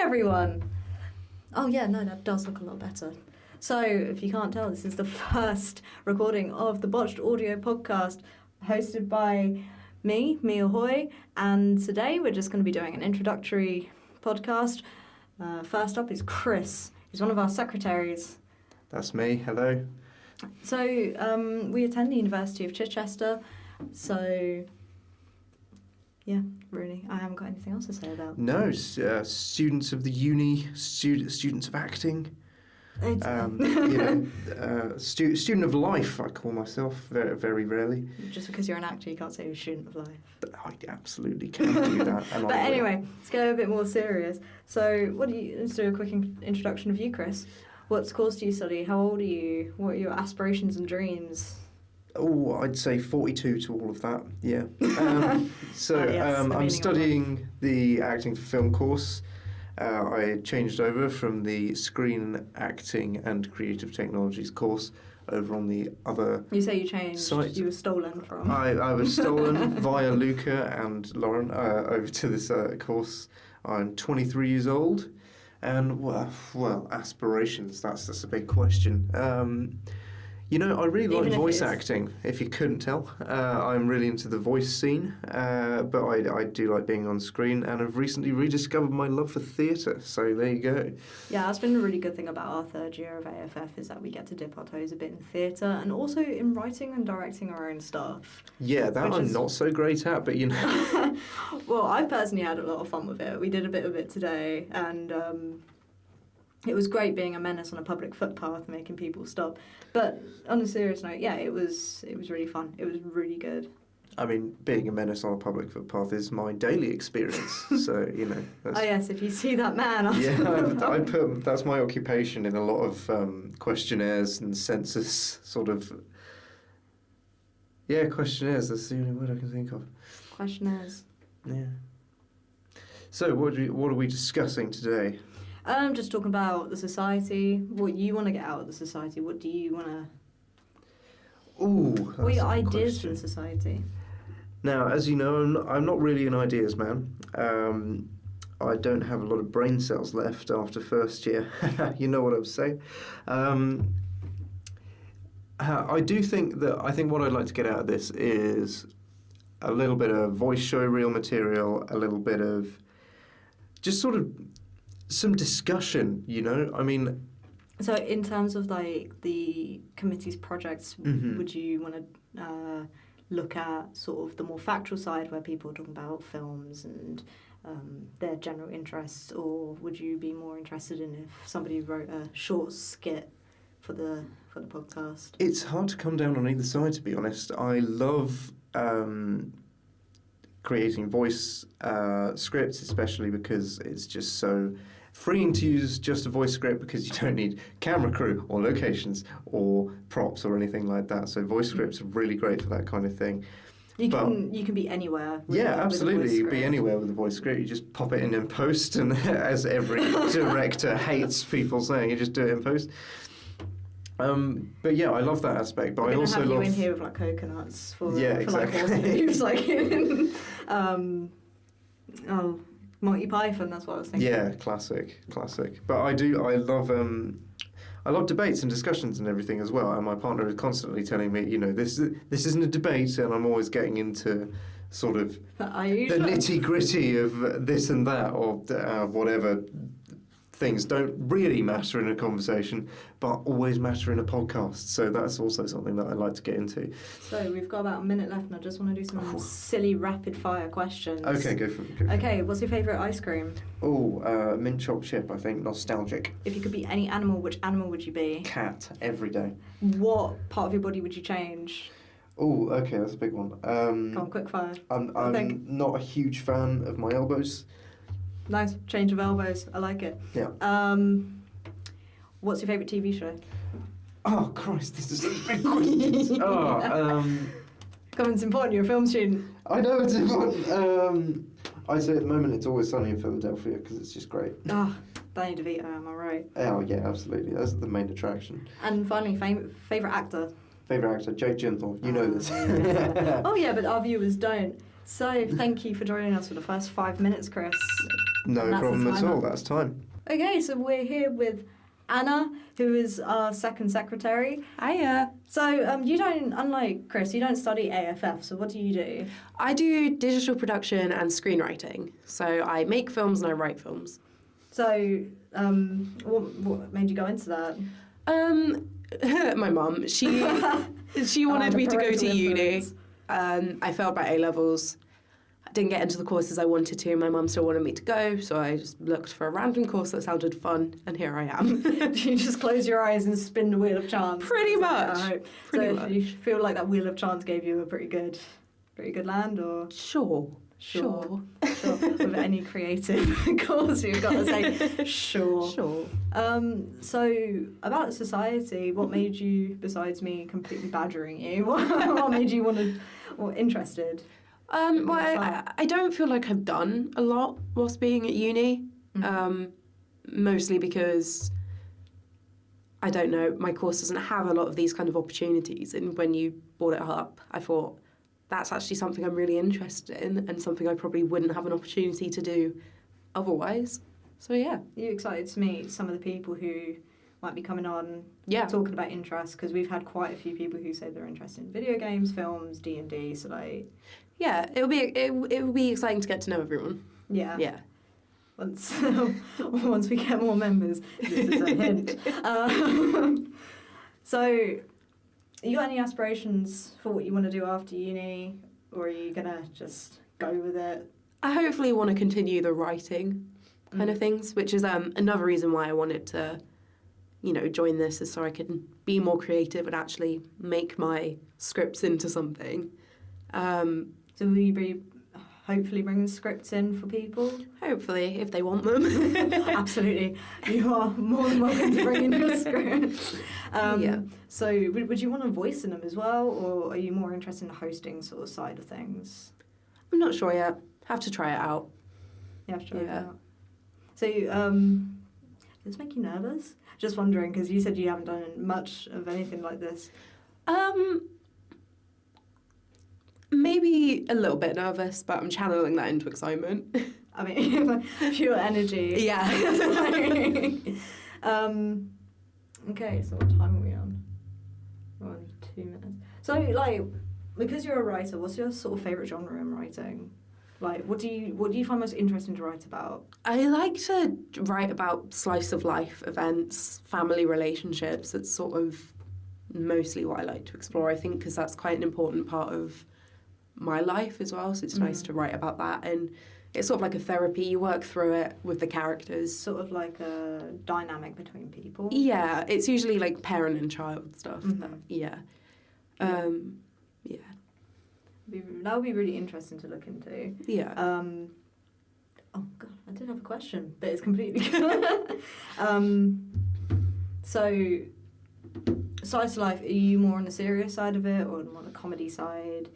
everyone! Oh yeah, no, that does look a lot better. So, if you can't tell, this is the first recording of the Botched Audio Podcast, hosted by me, Mia Hoy, and today we're just going to be doing an introductory podcast. First up is Chris. He's one of our secretaries. That's me, hello. So, we attend the University of Chichester, so... yeah, really. I haven't got anything else to say about. No, students of the uni, students of acting. Student of life, I call myself, very, very rarely. Just because you're an actor, you can't say you're a student of life. But I absolutely can do that. And but anyway, let's go a bit more serious. So, let's do a quick introduction of you, Chris. What course do you study? How old are you? What are your aspirations and dreams? Oh, I'd say 42 to all of that, yeah. I'm studying the acting for film course. I changed over from the screen acting and creative technologies course over on the other You say you changed, site. You were stolen from. I was stolen via Luca and Lauren over to this course. I'm 23 years old, and well, aspirations, that's a big question. I really like voice acting, if you couldn't tell. I'm really into the voice scene, but I do like being on screen, and I've recently rediscovered my love for theatre, so there you go. Yeah, that's been a really good thing about our third year of AFF, is that we get to dip our toes a bit in theatre, and also in writing and directing our own stuff. Yeah, that I'm not so great at, but Well, I've personally had a lot of fun with it. We did a bit of it today, and... it was great being a menace on a public footpath, making people stop. But on a serious note, yeah, it was really fun. It was really good. I mean, being a menace on a public footpath is my daily experience. So, That's, oh yes, if you see that man. that's my occupation in a lot of questionnaires and census sort of. Yeah, questionnaires. That's the only word I can think of. Questionnaires. Yeah. So, what are we discussing today? Just talking about the society, what you want to get out of the society. What do you want to... Ooh, what are your ideas for the society? Now, as you know, I'm not really an ideas man. I don't have a lot of brain cells left after first year. You know what I'm saying? I think what I'd like to get out of this is a little bit of voice show reel material, a little bit of just sort of some discussion, I mean... So in terms of, the committee's projects, would you want to look at sort of the more factual side where people are talking about films and their general interests, or would you be more interested in if somebody wrote a short skit for the podcast? It's hard to come down on either side, to be honest. I love... creating voice scripts, especially because it's just so freeing to use just a voice script, because you don't need camera crew or locations or props or anything like that. So voice scripts are really great for that kind of thing. You can be anywhere. Yeah, absolutely. You can be anywhere with a voice script. You just pop it in post, and as every director hates people saying, you just do it in post. But yeah, I love that aspect. But I also love... you in here with coconuts for exactly. Horse moves, Monty Python. That's what I was thinking. Yeah, classic. But I love debates and discussions and everything as well. And my partner is constantly telling me, this isn't a debate, and I'm always getting into sort of the nitty gritty of this and that, or whatever. Things don't really matter in a conversation, but always matter in a podcast. So that's also something that I like to get into. So we've got about a minute left, and I just want to do some silly rapid-fire questions. Okay, go for it. Okay, what's your favourite ice cream? Oh, mint chocolate chip, I think. Nostalgic. If you could be any animal, which animal would you be? Cat, every day. What part of your body would you change? Oh, okay, that's a big one. Come on, quick fire. I'm not a huge fan of my elbows. Nice change of elbows. I like it. Yeah. What's your favourite TV show? Oh Christ, this is a big question. Come on, it's important. You're a film student. I know it's important. I'd say at the moment it's Always Sunny in Philadelphia, because it's just great. Danny DeVito, am I right? Oh yeah, absolutely. That's the main attraction. And finally, favourite actor. Favourite actor, Jake Gyllenhaal. You know this. Oh yeah, but our viewers don't. So thank you for joining us for the first 5 minutes, Chris. No That's the problem at time all. up. That's time. Okay, so we're here with Anna, who is our second secretary. Hiya. So you don't, unlike Chris, you don't study AFF, so what do you do? I do digital production and screenwriting. So I make films and I write films. So what made you go into that? My mum, she wanted me to go to uni. Influence. I failed my A-levels. I didn't get into the courses I wanted to. My mum still wanted me to go, so I just looked for a random course that sounded fun, and here I am. You just close your eyes and spin the wheel of chance. Pretty much. So you feel like that wheel of chance gave you a pretty good land, or Sure. With any creative course, you've got to say sure. Sure. So about society, what made you, besides me completely badgering you, what made you interested? Well, I don't feel like I've done a lot whilst being at uni. Mm-hmm. Mostly because, I don't know, my course doesn't have a lot of these kind of opportunities. And when you brought it up, I thought, that's actually something I'm really interested in and something I probably wouldn't have an opportunity to do otherwise. So, yeah. Are you excited to meet some of the people who might be coming on talking about interests? Because we've had quite a few people who say they're interested in video games, films, D&D, so like... Yeah, it will be exciting to get to know everyone. Yeah. Yeah. Once we get more members, this is a hint. So, you got any aspirations for what you want to do after uni, or are you gonna just go with it? I hopefully want to continue the writing kind of things, which is another reason why I wanted to, join this, is so I can be more creative and actually make my scripts into something. So will you be hopefully bringing scripts in for people? Hopefully, if they want them. Absolutely. You are more than welcome to bring in your scripts. So would you want to voice in them as well, or are you more interested in the hosting sort of side of things? I'm not sure yet. Have to try it out. You have to try it out. So, does this make you nervous? Just wondering, because you said you haven't done much of anything like this. Maybe a little bit nervous, but I'm channeling that into excitement. I mean, pure energy. Yeah. Okay, so what time are we on? We're on 2 minutes. So, like, because you're a writer, what's your sort of favourite genre in writing? Like, what do you find most interesting to write about? I like to write about slice of life events, family relationships. It's sort of mostly what I like to explore, I think, because that's quite an important part of my life as well, so it's nice to write about that, and it's sort of like a therapy. You work through it with the characters. Sort of like a dynamic between people. Yeah, it's usually like parent and child stuff. Mm-hmm. Yeah. That would be really interesting to look into. Yeah. Oh god, I did have a question, but it's completely so slice of life, are you more on the serious side of it or more on the comedy side?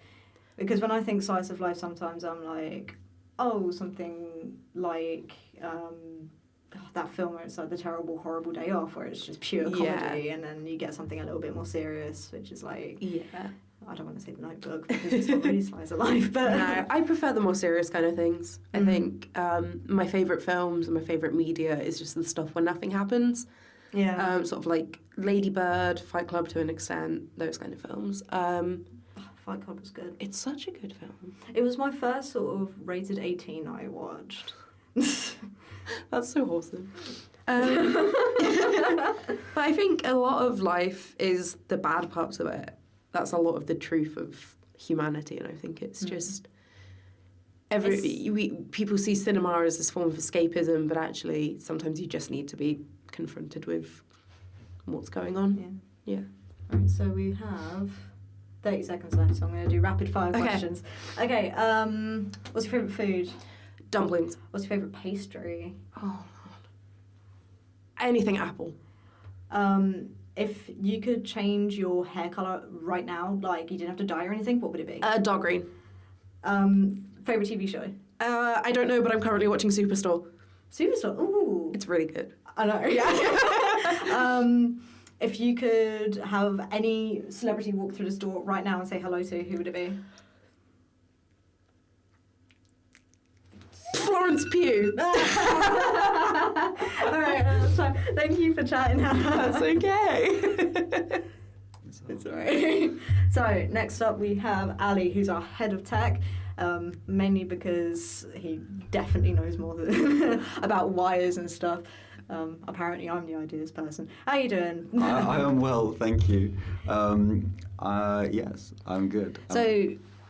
Because when I think slice of life, sometimes I'm like, something like that film where it's like The Terrible, Horrible Day Off, where it's just pure comedy, and then you get something a little bit more serious, which is like... Yeah. I don't want to say The Notebook, because it's not really slice of life, but... No, I prefer the more serious kind of things. I think my favourite films and my favourite media is just the stuff where nothing happens. Yeah. Sort of like Lady Bird, Fight Club to an extent, those kind of films. Fight Club was good. It's such a good film. It was my first sort of rated 18 I watched. That's so awesome. But I think a lot of life is the bad parts of it. That's a lot of the truth of humanity, and I think it's just... people see cinema as this form of escapism, but actually sometimes you just need to be confronted with what's going on. Yeah. Right, so we have 30 seconds left, so I'm going to do rapid fire questions. Okay, what's your favourite food? Dumplings. What's your favourite pastry? Oh, God. Anything apple. If you could change your hair colour right now, like you didn't have to dye or anything, what would it be? Dark green. Favourite TV show? I don't know, but I'm currently watching Superstore. Superstore? Ooh. It's really good. I know. Yeah. If you could have any celebrity walk through the store right now and say hello to, who would it be? Florence Pugh. All right, so thank you for chatting. That's okay. It's alright. So next up we have Ali, who's our head of tech. Mainly because he definitely knows more about wires and stuff. Apparently I'm the ideas person. How you doing? I am well, thank you. Yes, I'm good. So,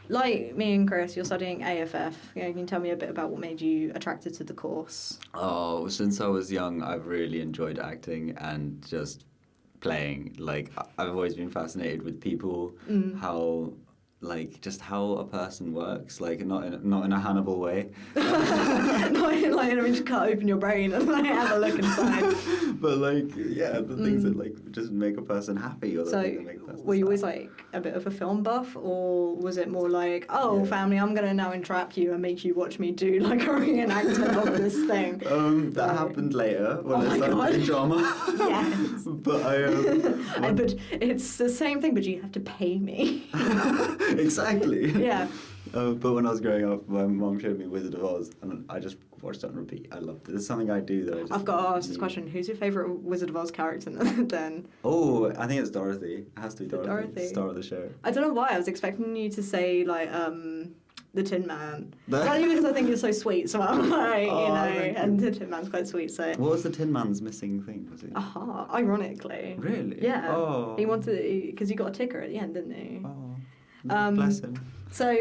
like me and Chris, you're studying AFF. You can tell me a bit about what made you attracted to the course? Oh, since I was young, I've really enjoyed acting and just playing. Like, I've always been fascinated with people, how... like just how a person works, like not in a Hannibal way. Not in like let me just cut open your brain and like have a look inside. But like the things that like just make a person happy, or the things that make a person were you always sad. like a bit of a film buff, or was it more like, oh, Yeah. family, I'm gonna now entrap you and make you watch me do like a reenactment of this thing? That happened later when Oh I my started God. doing drama. Yes. But But it's the same thing, but you have to pay me. exactly. Yeah. But when I was growing up, my mum showed me Wizard of Oz, and I just watched it on repeat. I loved it. It's something I do that I just... I've got to ask this question. Who's your favourite Wizard of Oz character then? Oh, I think it's Dorothy. It has to be Dorothy. Dorothy. Star of the show. I don't know why. I was expecting you to say, like, the Tin Man. Only because I think you're so sweet, so I'm like, Oh, thank you. and the Tin Man's quite sweet, so... What was the Tin Man's missing thing? Was it? Aha, ironically. Really? Yeah. Oh. He wanted... Because you got a ticker at the end, didn't you? Oh. Bless him. So...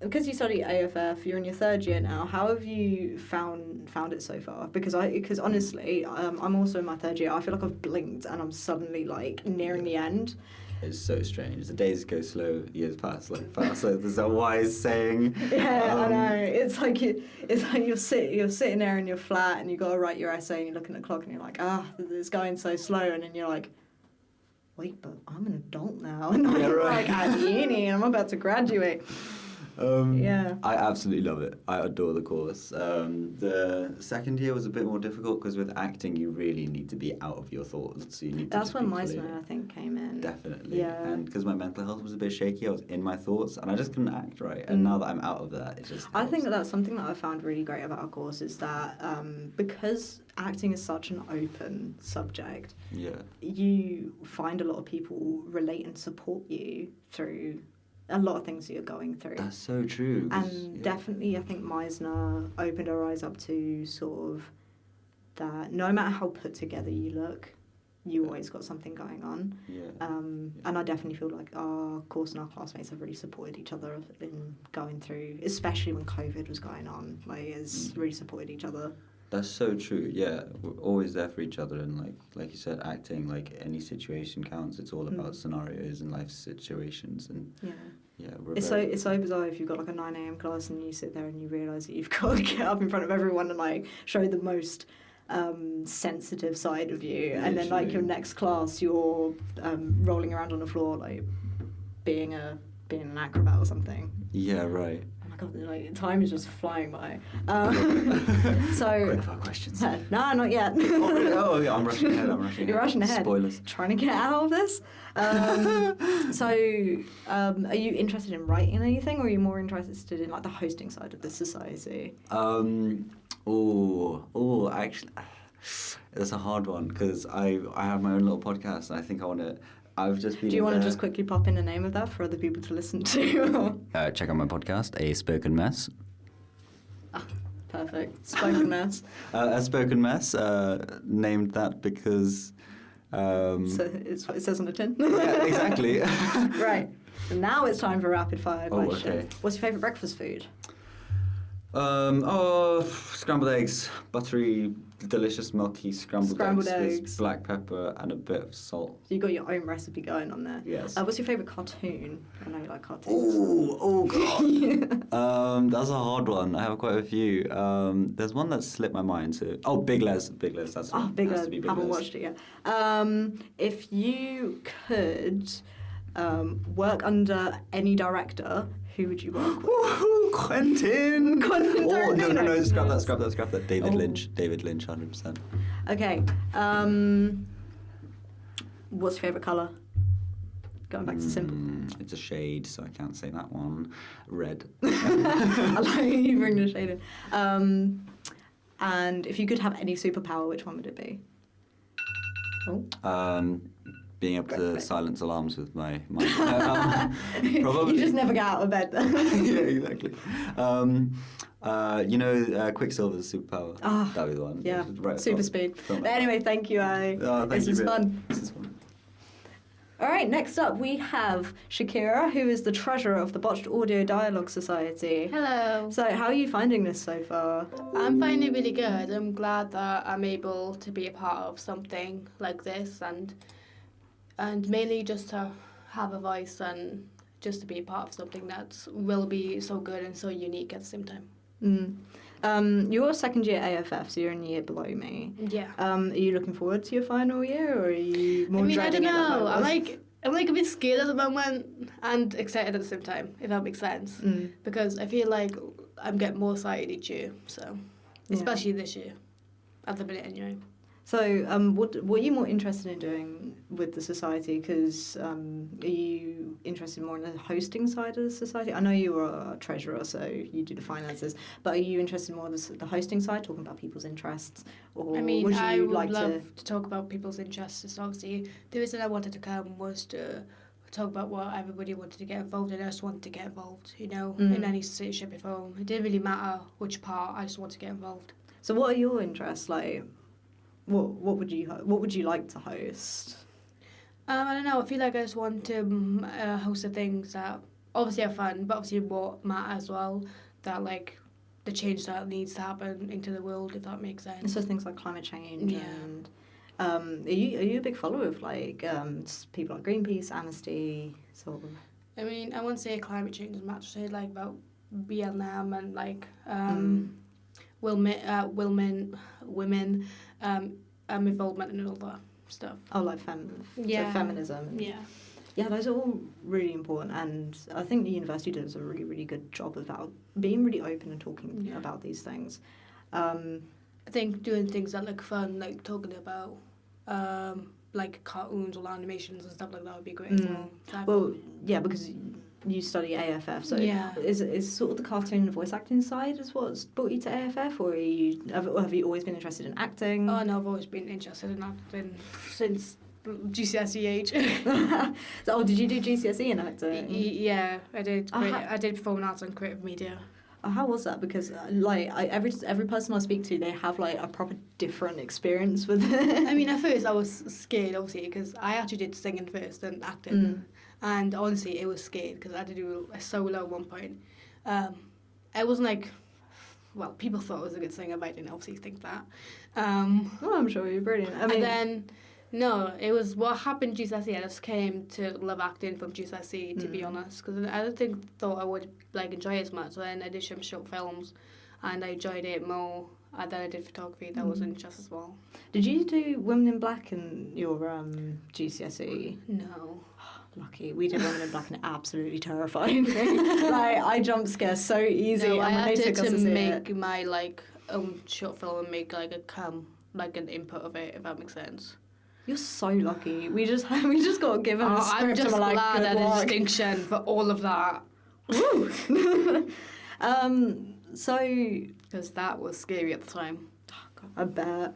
Because you study AFF, you're in your third year now. How have you found it so far? Because honestly, I'm also in my third year. I feel like I've blinked and I'm suddenly like nearing the end. It's so strange. The days go slow, years pass like fast. So there's a wise saying. Yeah, I know. It's like you're sitting there in your flat and you got to write your essay and you're looking at the clock and you're like, it's going so slow, and then you're like, wait, but I'm an adult now and I'm like at uni and I'm about to graduate. Yeah. I absolutely love it. I adore the course. The second year was a bit more difficult because with acting you really need to be out of your thoughts. So you need That's to when just be Meisner, I think, came in. Definitely. Yeah. And because my mental health was a bit shaky, I was in my thoughts and I just couldn't act right. And now that I'm out of that, it just I think helps. that's something that I found really great about our course is that because acting is such an open subject, Yeah. you find a lot of people relate and support you through a lot of things that you're going through. That's so true. 'Cause, And definitely, I think Meisner opened our eyes up to sort of that no matter how put together you look, you always got something going on. Yeah. And I definitely feel like our course and our classmates have really supported each other in going through, especially when COVID was going on. Like, it's really supported each other. That's so true. Yeah, we're always there for each other, and like you said, acting, like any situation counts. It's all about scenarios and life situations, and Yeah. we're It's so bizarre if you've got like a 9 a.m. class and you sit there and you realise that you've got to get up in front of everyone and like show the most sensitive side of you, and then like your next class you're rolling around on the floor like being an acrobat or something. Yeah, right. Oh my god, like time is just flying by. So Quick fire questions. no, not yet. Oh, really? Oh, yeah, I'm rushing ahead. You're rushing ahead. Spoilers. Trying to get out of this. So, are you interested in writing anything, or are you more interested in like the hosting side of the society? Actually, it's a hard one because I have my own little podcast, and I think I want to. I've just been. Do you want to just quickly pop in the name of that for other people to listen to? Check out my podcast, A Spoken Mess. Perfect. Spoken mess. A Spoken Mess, named that because. So it says on the tin. Yeah, exactly. Right. So now it's time for rapid fire questions. Okay. What's your favourite breakfast food? Scrambled eggs, buttery, delicious, milky scrambled eggs with black pepper and a bit of salt. You got your own recipe going on there. Yes. What's your favourite cartoon? I know you like cartoons. Oh God. That's a hard one. I have quite a few. There's one that slipped my mind. Big Les. That's Big one. Les. Has to be Big Haven't Les. watched it yet. If you could work under any director, who would you work with? Woohoo, Quentin! Quentin Oh, Tarantino. no, scrap that. David Lynch, 100%. Okay. What's your favourite colour? Going back to simple. It's a shade, so I can't say that one. Red. I like you bring the shade in. And if you could have any superpower, which one would it be? Oh. Being able to silence alarms with my mind. Probably. You just never get out of bed then. Yeah, exactly. Quicksilver's superpower. That'd be the one. Yeah, Right super speed. But anyway, thank you, Ali. This was fun. This is fun. All right, next up we have Shakira, who is the treasurer of the Botched Audio Dialogues Society. Hello. So how are you finding this so far? I'm finding it really good. I'm glad that I'm able to be a part of something like this and mainly just to have a voice and just to be a part of something that will be so good and so unique at the same time. You're second year AFF, so you're in a year below me. Yeah. Are you looking forward to your final year, or are you more I dreading don't it than know. I was? I'm like a bit scared at the moment and excited at the same time, if that makes sense. Because I feel like I'm getting more excited each year, so especially this year, at the minute anyway. So, what are you more interested in doing with the society? Because are you interested more in the hosting side of the society? I know you are a treasurer, so you do the finances. But are you interested more in the hosting side, talking about people's interests? Or I mean, I would like love to talk about people's interests. It's obviously, the reason I wanted to come was to talk about what everybody wanted to get involved in. I just wanted to get involved, in any citizenship before. It didn't really matter which part. I just wanted to get involved. So, what are your interests like? What would you like to host? I don't know. I feel like I just want to host the things that obviously are fun, but obviously what matter as well. That like the change that needs to happen into the world, if that makes sense. So things like climate change. Yeah. And are you a big follower of like people like Greenpeace, Amnesty, sort of? I mean, I wouldn't say climate change as much. I say like about BLM and like women involvement and all that stuff. Oh, like so feminism. And yeah, those are all really important, and I think the university does a really, really good job about being really open and talking about these things. I think doing things that look fun, like talking about like cartoons or animations and stuff like that would be great as well. Well, yeah, because you study AFF, so is sort of the cartoon and voice acting side is what's brought you to AFF, or have you always been interested in acting? Oh no, I've always been interested in acting since GCSE age. So, did you do GCSE in acting? Yeah, I did. I did performing arts and creative media. How was that? Because every person I speak to, they have like a proper different experience with it. I mean, at first I was scared, obviously, because I actually did singing first and acting. And honestly, it was scared because I had to do a solo at one point. I wasn't like, well, people thought I was a good singer, but I didn't obviously think that. Well, I'm sure you're brilliant. I mean, and then, no, it was what happened in GCSE. I just came to love acting from GCSE, to be honest, because I don't thought I would like enjoy it as much. So then I did some short films, and I enjoyed it more. And then I did photography. That was interesting as well. Did you do Women in Black in your GCSE? No. Lucky. We did Women in Black and it absolutely terrified me. Like, I jump scare so easy. No, and I when had they took us to see make it, my like short film and make like an input of it, if that makes sense. you're so lucky. We just got given a script. I'm just and we're like, glad good at a luck. distinction for all of that. Woo. So, Because that was scary at the time. I bet.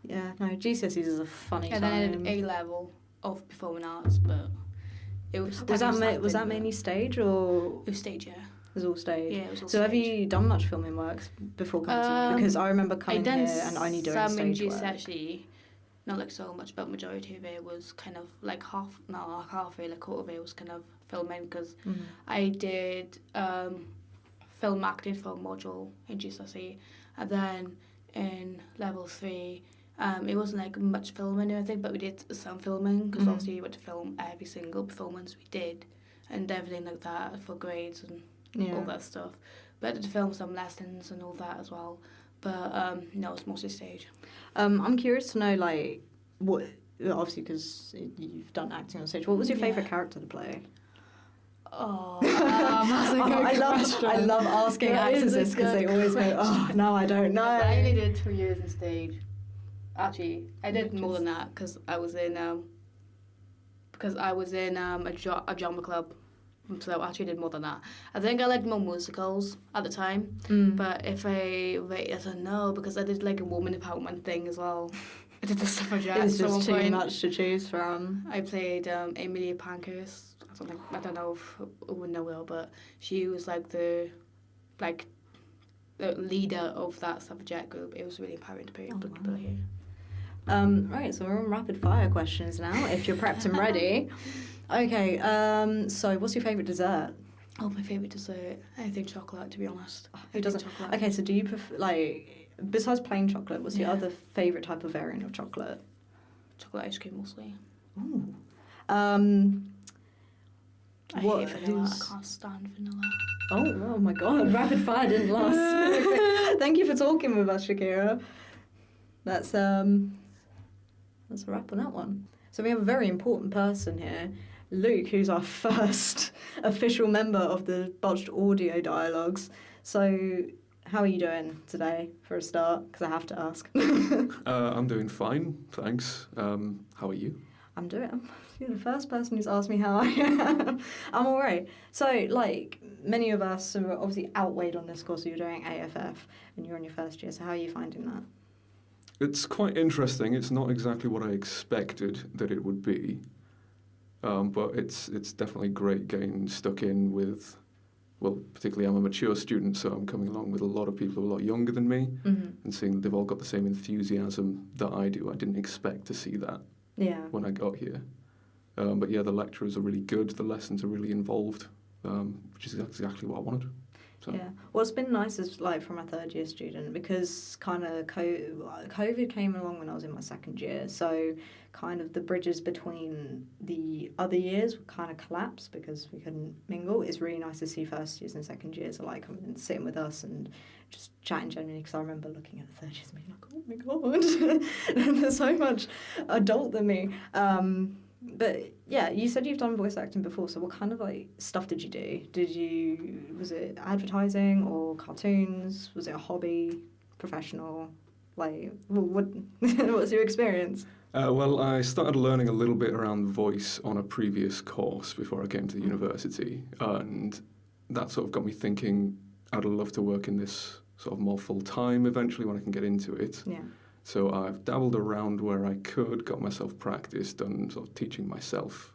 Yeah, no, GCSEs is a funny And time. then I did A-level of performing arts, but it was... Was that mainly stage or? It was stage, yeah. It was all stage? Yeah, it was all So stage. have you done much filming works before coming to you? Because I remember coming here and only doing some stage in work. actually, not like so much, but majority of it was kind of like half of it, like quarter of it was kind of filming, because I did film acting for a module in GCSE, and then in level 3, it wasn't like much filming or anything, but we did some filming, because obviously we had to film every single performance we did, and everything like that for grades and all that stuff. But I had to film some lessons and all that as well. But no, it's mostly stage. I'm curious to know, like, what, obviously because you've done acting on stage, what was your favourite character to play? Oh, that's a good question. I love asking That is actors a this because they good always go, oh, no, I don't know. I only did 2 years in stage. Actually, I did more than that because I was in because I was in a drama club. So I actually did more than that. I think I liked more musicals at the time. But if I rate it, I don't know, because I did like a woman empowerment thing as well. I did the suffragette. It's at one just too point. much to choose from. I played Emilia Pankhurst. I don't know if I would know her, but she was like the leader of that suffragette group. It was really empowering to be able to hear. Right, so we're on rapid fire questions now, if you're prepped and ready. Okay, so what's your favourite dessert? Oh, my favourite dessert? I think chocolate, to be honest. Who doesn't? Chocolate. Okay, so do you prefer, like, besides plain chocolate, what's your other favourite type of variant of chocolate? Chocolate ice cream, mostly. Ooh. I hate vanilla. I can't stand vanilla. Oh my god, rapid fire didn't last. Thank you for talking with us, Shakira. That's a wrap on that one. So we have a very important person here, Luke, who's our first official member of the Botched Audio Dialogues. So how are you doing today, for a start? Because I have to ask. I'm doing fine, thanks. How are you? You're the first person who's asked me how I am. I'm all right. So, like, many of us are obviously outweighed on this course, so you're doing AFF, and you're in your first year, so how are you finding that? It's quite interesting. It's not exactly what I expected that it would be, but it's definitely great getting stuck in with, well, particularly I'm a mature student, so I'm coming along with a lot of people a lot younger than me, and seeing that they've all got the same enthusiasm that I do. I didn't expect to see that when I got here. But yeah, the lecturers are really good, the lessons are really involved, which is exactly what I wanted. So. Yeah, what's been nice is, like, from a third year student, because kind of COVID came along when I was in my second year, so kind of the bridges between the other years kind of collapsed because we couldn't mingle. It's really nice to see first years and second years are like coming and sitting with us and just chatting generally, because I remember looking at the third years and being like, oh my god, there's so much adult than me. But yeah, you said you've done voice acting before, so what kind of like stuff did you do? Was it advertising or cartoons? Was it a hobby, professional? Like, what's your experience? Well, I started learning a little bit around voice on a previous course before I came to the university, and that sort of got me thinking I'd love to work in this sort of more full-time eventually when I can get into it. Yeah. So I've dabbled around where I could, got myself practiced, and sort of teaching myself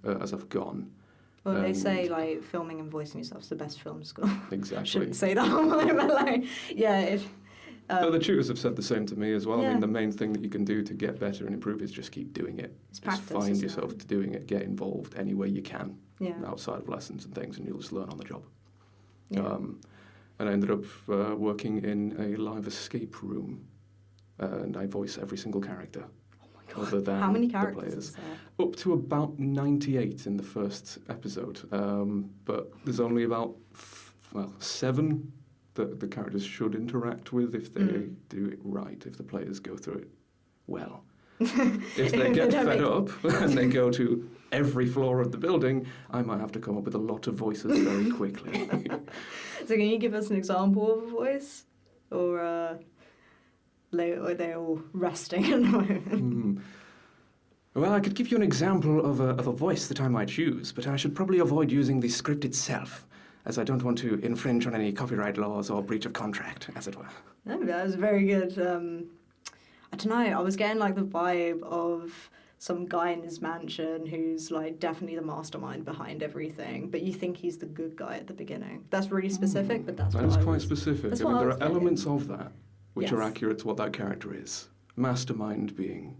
as I've gone. Well, they say, like, filming and voicing yourself's the best film school. Exactly. Shouldn't say that, but, like, yeah. But the tutors have said the same to me as well. Yeah. I mean, the main thing that you can do to get better and improve is just keep doing it. It's practice, just find yourself to doing it, get involved any way you can outside of lessons and things, and you'll just learn on the job. Yeah. And I ended up working in a live escape room. And I voice every single character. Oh my god! Other than how many the characters players. is there? Up to about 98 in the first episode, but there's only about 7 that the characters should interact with if they do it right. If the players go through it well. If they get fed up and they go to every floor of the building, I might have to come up with a lot of voices very quickly. So can you give us an example of a voice, or? Are they all resting at the moment? Well, I could give you an example of a voice that I might choose, but I should probably avoid using the script itself, as I don't want to infringe on any copyright laws or breach of contract, as it were. No, that was very good. I don't know, I was getting like the vibe of some guy in his mansion who's like definitely the mastermind behind everything, but you think he's the good guy at the beginning. That's really specific, but that's that is quite specific. I mean, there are elements of that which are accurate to what that character is. Mastermind being,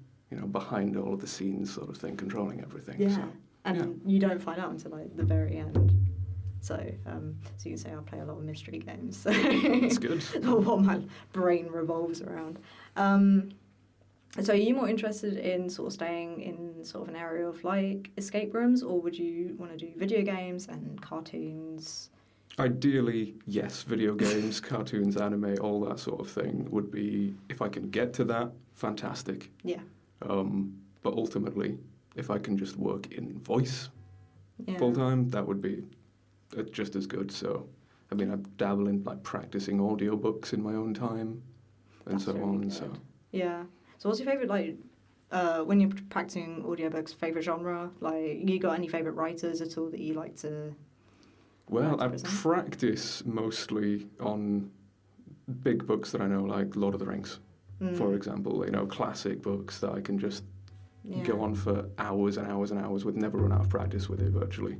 behind all of the scenes sort of thing, controlling everything. Yeah, you don't find out until like the very end. So, so you can say I play a lot of mystery games. So that's good. What my brain revolves around. So are you more interested in sort of staying in sort of an area of like escape rooms, or would you want to do video games and cartoons? Ideally, yes, video games, cartoons, anime, all that sort of thing would be, if I can get to that, fantastic. Yeah. But ultimately, if I can just work in voice full time, that would be just as good. So, I mean, I dabble in like practicing audiobooks in my own time and so on. Good. So. Yeah. So what's your favourite like when you're practicing audiobooks, favourite genre? Like, you got any favourite writers at all that you like to... Well, I present? practice mostly on big books that I know, like Lord of the Rings, for example. You know, classic books that I can just go on for hours and hours and hours with, never run out of practice with it virtually.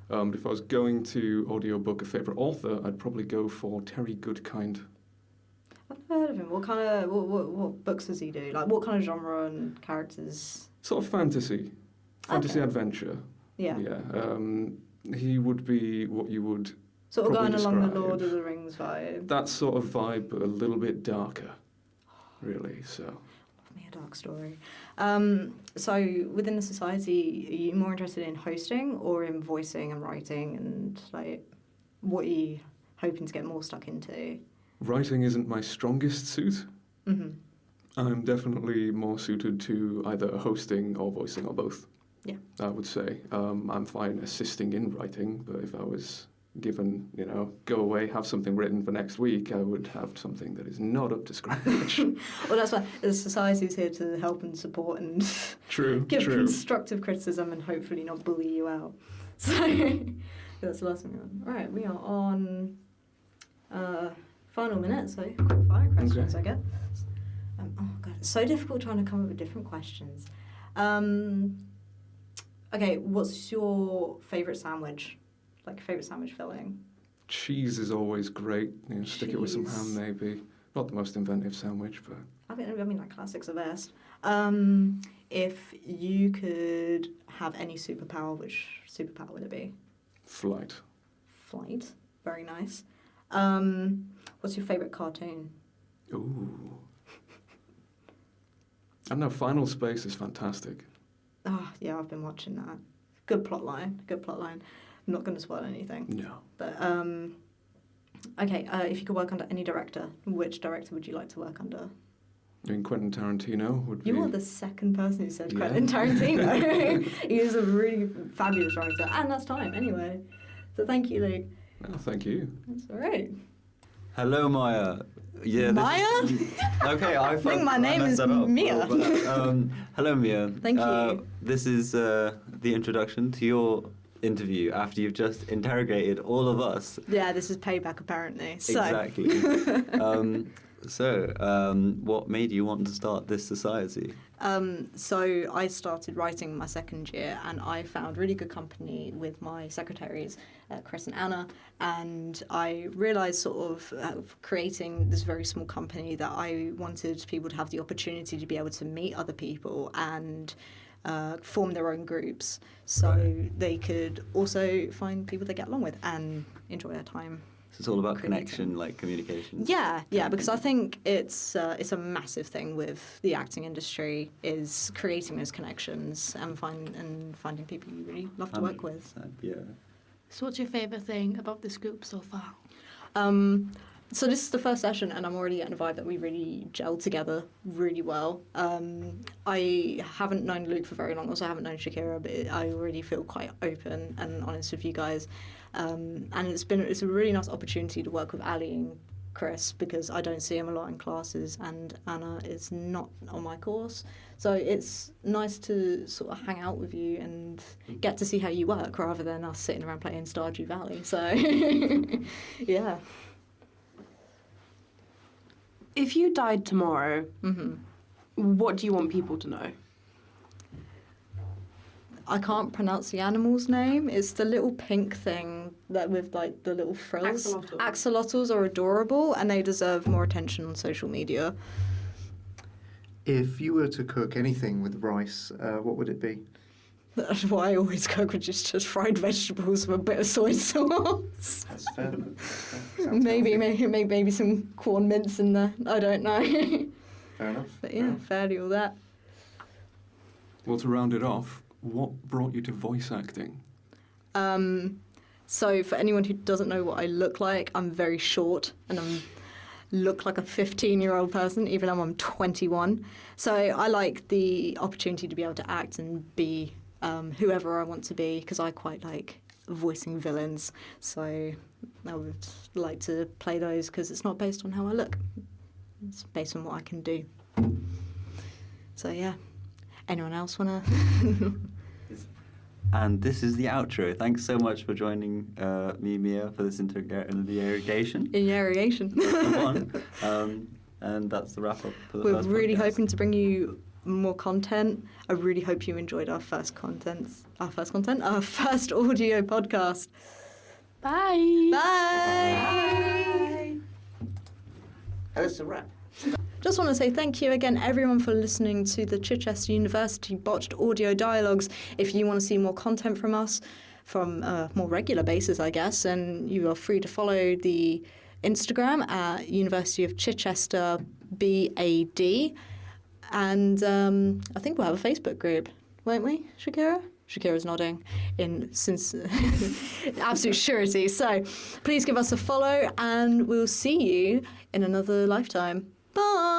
If I was going to audiobook a favourite author, I'd probably go for Terry Goodkind. I've never heard of him. What kind of what books does he do? Like, what kind of genre and characters? Sort of fantasy adventure. Yeah. Yeah. He would be what you would Sort of probably going along the describe Lord of the Rings vibe. that sort of vibe, but a little bit darker, really. So. Love me a dark story. So within the society, are you more interested in hosting or in voicing and writing, and like, what are you hoping to get more stuck into? Writing isn't my strongest suit. Mm-hmm. I'm definitely more suited to either hosting or voicing or both. Yeah. I would say. I'm fine assisting in writing, but if I was given, go away, have something written for next week, I would have something that is not up to scratch. Well, that's why the society's here to help and support and give constructive criticism and hopefully not bully you out. So that's the last thing we're on. All right, we are on final minute, so quick fire questions, Okay. I guess. Oh god, it's so difficult trying to come up with different questions. Okay, what's your favourite sandwich? Like, favourite sandwich filling? Cheese is always great. Stick it with some ham, Cheese. maybe. Not the most inventive sandwich, but... I mean, like, classics are best. If you could have any superpower, which superpower would it be? Flight. Flight. Very nice. What's your favourite cartoon? Ooh. I don't know, Final Space is fantastic. Oh, yeah, I've been watching that. Good plot line. I'm not going to spoil anything. No. But, okay, if you could work under any director, which director would you like to work under? I mean, Quentin Tarantino would be... You are the second person who said Yeah. Quentin Tarantino. He is a really fabulous writer. And that's time, anyway. So thank you, Luke. Oh, thank you. That's all right. Hello, Maya. Yeah. Maya? Okay, I think my name messed is that up. Mia. But, hello, Mia. Thank you. This is the introduction to your interview after you've just interrogated all of us. Yeah, this is payback, apparently. So. Exactly. What made you want to start this society? So I started writing my second year, and I found really good company with my secretaries, Chris and Anna, and I realised sort of creating this very small company that I wanted people to have the opportunity to be able to meet other people and form their own groups, so they could also find people they get along with and enjoy their time. So it's all about Creating. connection, like communication. Yeah, because I think it's a massive thing with the acting industry is creating those connections and finding people you really love to work with. Yeah. So what's your favourite thing about this group so far? So this is the first session, and I'm already getting a vibe that we really gel together really well. I haven't known Luke for very long, also I haven't known Shakira, but I already feel quite open and honest with you guys. And it's a really nice opportunity to work with Ali and Chris, because I don't see him a lot in classes, and Anna is not on my course. So it's nice to sort of hang out with you and get to see how you work rather than us sitting around playing Stardew Valley. So, yeah. If you died tomorrow, what do you want people to know? I can't pronounce the animal's name. It's the little pink thing that with like the little frills. Axolotl. Axolotls are adorable, and they deserve more attention on social media. If you were to cook anything with rice, what would it be? That's what I always cook, which is just fried vegetables with a bit of soy sauce. That's fair. Maybe some corn mince in there. I don't know. Fair enough. But yeah, fairly all that. Well, to round it off, what brought you to voice acting? So for anyone who doesn't know what I look like, I'm very short and I look like a 15-year-old person, even though I'm 21. So I like the opportunity to be able to act and be whoever I want to be, because I quite like voicing villains. So I would like to play those because it's not based on how I look. It's based on what I can do. So yeah. Anyone else want to? And this is the outro. Thanks so much for joining me, Mia, for this interrogation. And that's the wrap up for the We're first really podcast. hoping to bring you more content. I really hope you enjoyed our first audio podcast. Bye. Bye. That's a wrap. Just want to say thank you again, everyone, for listening to the Chichester University Botched Audio Dialogues. If you want to see more content from us, from a more regular basis, I guess, and you are free to follow the Instagram at University of Chichester B.A.D. And I think we'll have a Facebook group, won't we, Shakira? Shakira's nodding in absolute surety. So please give us a follow, and we'll see you in another lifetime. Bye.